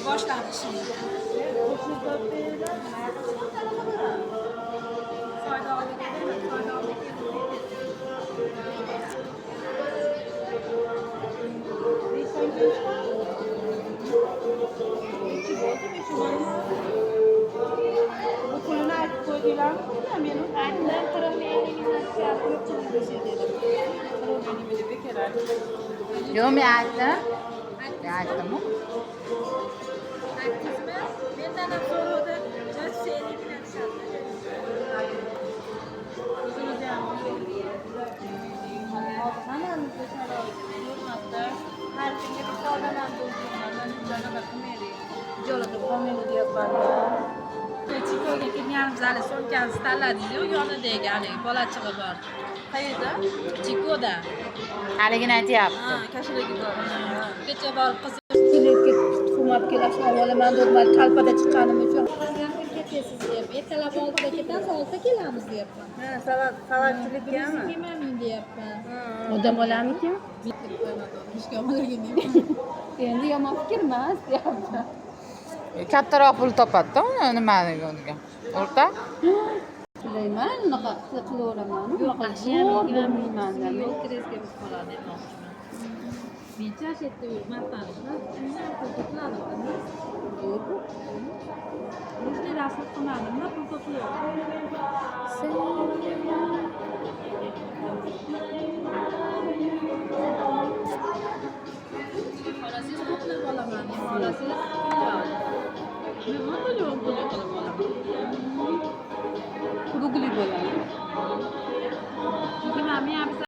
Başlandı şimdi. Bu pulunu aytib qo'ydinglar mı meni? Aytdim, Yo'q, men aytdim. Men aytdim-ku. aytdingizmi? Mendan ham so'radi. Jaseni bilan tushadi. Hammamizga sharoit ko'rmoqda. Har kimga bir xonadan bo'lganlar, bunaqa qilmaylik. Jo'lada qolmaylik deyapman-da. Chikoga kelganimiz hali so'mkamizni tanladingiz-ku, yonidagi haligi bolachig'i bor. Qayerda? Chikoda. Haligini aytyapti. Ha, kashidaga bor. Kecha borib qiz Tilga tuxum olib kelishni avvalaman do'dmal talpada chiqqanim uchun. ketasiz deb. Ertalab 6da ketamiz, 6da kelamiz deyapman. Ha, savatchilikgami? Kelmayman deyapman. Odam olarmikan? Endi yomon fikr emas, deyapti. Kattaroq pul topadi-da uni nimaniga. O'rta? Sulaymon, unaqa qilaveraman. Yo'q, yaxshiyam yeyman. yo'l kresga biz qoladi demoqchiman. Men chashitda yuribman. Shundan pul to'pladim. O'zga rasm qilmadim-da, pul to'pladim. Xohlasangiz to'plab olaman, xohlasangiz nima qilyapman, pul qilib olaman.